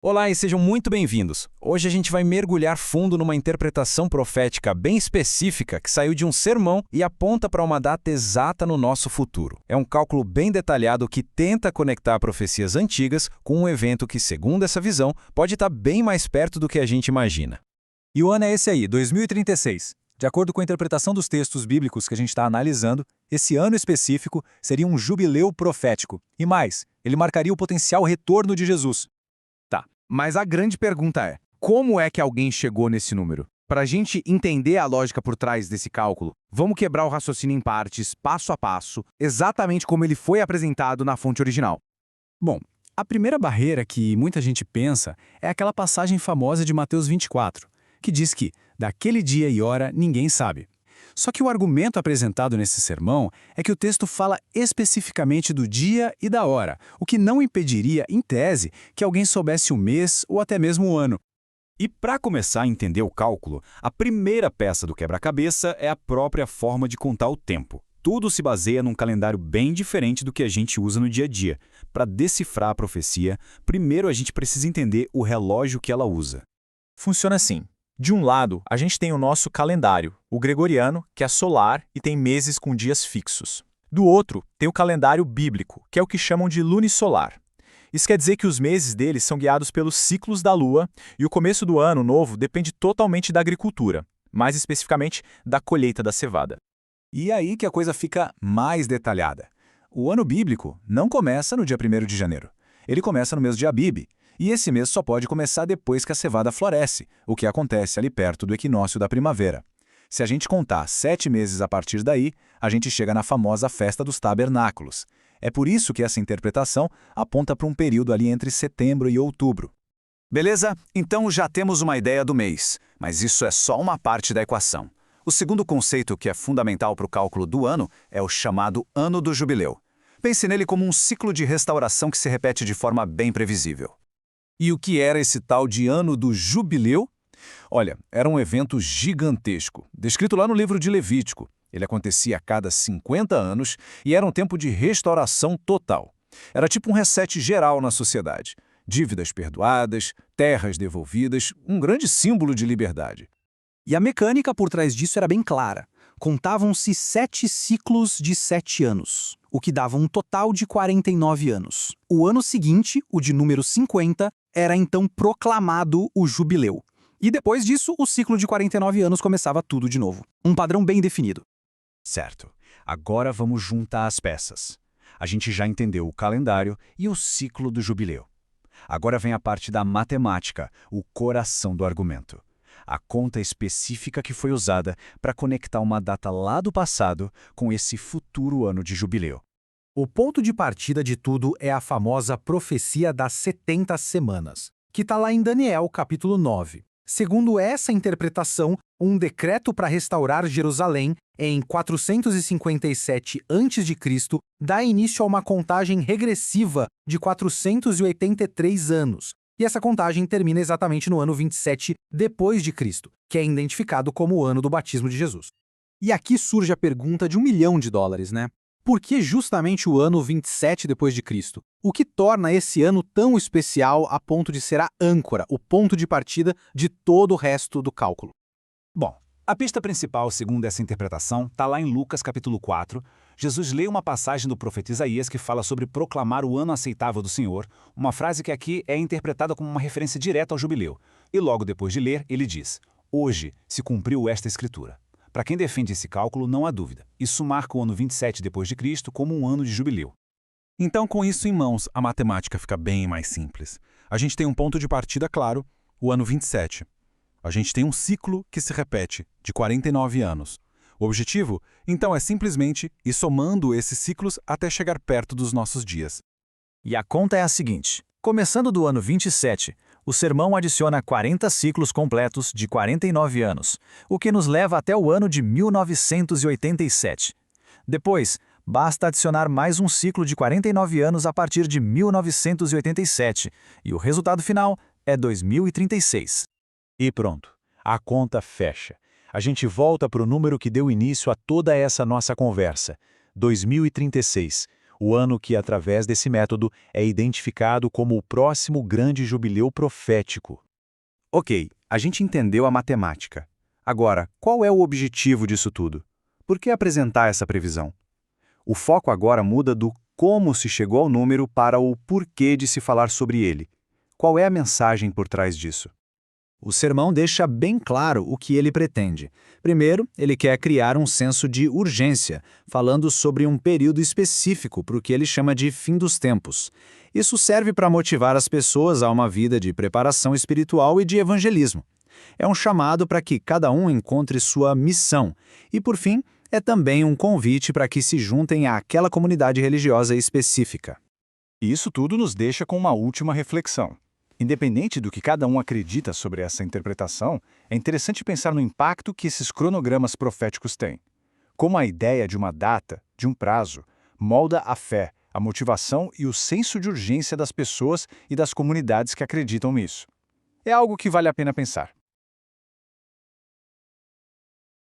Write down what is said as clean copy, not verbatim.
Olá e sejam muito bem-vindos. Hoje a gente vai mergulhar fundo numa interpretação profética bem específica que saiu de um sermão e aponta para uma data exata no nosso futuro. É um cálculo bem detalhado que tenta conectar profecias antigas com um evento que, segundo essa visão, pode estar bem mais perto do que a gente imagina. E o ano é esse aí, 2036. De acordo com a interpretação dos textos bíblicos que a gente está analisando, esse ano específico seria um jubileu profético. E mais, ele marcaria o potencial retorno de Jesus. Mas a grande pergunta é, como é que alguém chegou nesse número? Para a gente entender a lógica por trás desse cálculo, vamos quebrar o raciocínio em partes, passo a passo, exatamente como ele foi apresentado na fonte original. Bom, a primeira barreira que muita gente pensa é aquela passagem famosa de Mateus 24, que diz que, daquele dia e hora, ninguém sabe. Só que o argumento apresentado nesse sermão é que o texto fala especificamente do dia e da hora, o que não impediria, em tese, que alguém soubesse o mês ou até mesmo o ano. E para começar a entender o cálculo, a primeira peça do quebra-cabeça é a própria forma de contar o tempo. Tudo se baseia num calendário bem diferente do que a gente usa no dia a dia. Para decifrar a profecia, primeiro a gente precisa entender o relógio que ela usa. Funciona assim. De um lado, a gente tem o nosso calendário, o gregoriano, que é solar e tem meses com dias fixos. Do outro, tem o calendário bíblico, que é o que chamam de lunisolar. Isso quer dizer que os meses deles são guiados pelos ciclos da lua e o começo do ano novo depende totalmente da agricultura, mais especificamente da colheita da cevada. E aí que a coisa fica mais detalhada. O ano bíblico não começa no dia 1º de janeiro. Ele começa no mês de Abib. E esse mês só pode começar depois que a cevada floresce, o que acontece ali perto do equinócio da primavera. Se a gente contar 7 meses a partir daí, a gente chega na famosa Festa dos Tabernáculos. É por isso que essa interpretação aponta para um período ali entre setembro e outubro. Beleza? Então já temos uma ideia do mês, mas isso é só uma parte da equação. O segundo conceito que é fundamental para o cálculo do ano é o chamado Ano do Jubileu. Pense nele como um ciclo de restauração que se repete de forma bem previsível. E o que era esse tal de Ano do Jubileu? Olha, era um evento gigantesco, descrito lá no livro de Levítico. Ele acontecia a cada 50 anos e era um tempo de restauração total. Era tipo um reset geral na sociedade. Dívidas perdoadas, terras devolvidas, um grande símbolo de liberdade. E a mecânica por trás disso era bem clara. Contavam-se 7 ciclos de 7 anos, o que dava um total de 49 anos. O ano seguinte, o de número 50, era então proclamado o jubileu. E depois disso, o ciclo de 49 anos começava tudo de novo. Um padrão bem definido. Certo. Agora vamos juntar as peças. A gente já entendeu o calendário e o ciclo do jubileu. Agora vem a parte da matemática, o coração do argumento. A conta específica que foi usada para conectar uma data lá do passado com esse futuro ano de jubileu. O ponto de partida de tudo é a famosa profecia das 70 semanas, que está lá em Daniel, capítulo 9. Segundo essa interpretação, um decreto para restaurar Jerusalém em 457 a.C. dá início a uma contagem regressiva de 483 anos. E essa contagem termina exatamente no ano 27 depois de Cristo, que é identificado como o ano do batismo de Jesus. E aqui surge a pergunta de $1 milhão, né? Por que justamente o ano 27 depois de Cristo? O que torna esse ano tão especial a ponto de ser a âncora, o ponto de partida de todo o resto do cálculo? Bom, a pista principal, segundo essa interpretação, está lá em Lucas capítulo 4. Jesus lê uma passagem do profeta Isaías que fala sobre proclamar o ano aceitável do Senhor, uma frase que aqui é interpretada como uma referência direta ao jubileu. E logo depois de ler, ele diz: hoje se cumpriu esta escritura. Para quem defende esse cálculo, não há dúvida. Isso marca o ano 27 depois de Cristo como um ano de jubileu. Então, com isso em mãos, a matemática fica bem mais simples. A gente tem um ponto de partida claro, o ano 27. A gente tem um ciclo que se repete, de 49 anos. O objetivo, então, é simplesmente ir somando esses ciclos até chegar perto dos nossos dias. E a conta é a seguinte. Começando do ano 27, o sermão adiciona 40 ciclos completos de 49 anos, o que nos leva até o ano de 1987. Depois, basta adicionar mais um ciclo de 49 anos a partir de 1987, e o resultado final é 2036. E pronto, a conta fecha. A gente volta para o número que deu início a toda essa nossa conversa, 2036, O ano que, através desse método, é identificado como o próximo grande jubileu profético. Ok, a gente entendeu a matemática. Agora, qual é o objetivo disso tudo? Por que apresentar essa previsão? O foco agora muda do como se chegou ao número para o porquê de se falar sobre ele. Qual é a mensagem por trás disso? O sermão deixa bem claro o que ele pretende. Primeiro, ele quer criar um senso de urgência, falando sobre um período específico para o que ele chama de fim dos tempos. Isso serve para motivar as pessoas a uma vida de preparação espiritual e de evangelismo. É um chamado para que cada um encontre sua missão. E, por fim, é também um convite para que se juntem àquela comunidade religiosa específica. E isso tudo nos deixa com uma última reflexão. Independente do que cada um acredita sobre essa interpretação, é interessante pensar no impacto que esses cronogramas proféticos têm. Como a ideia de uma data, de um prazo, molda a fé, a motivação e o senso de urgência das pessoas e das comunidades que acreditam nisso. É algo que vale a pena pensar.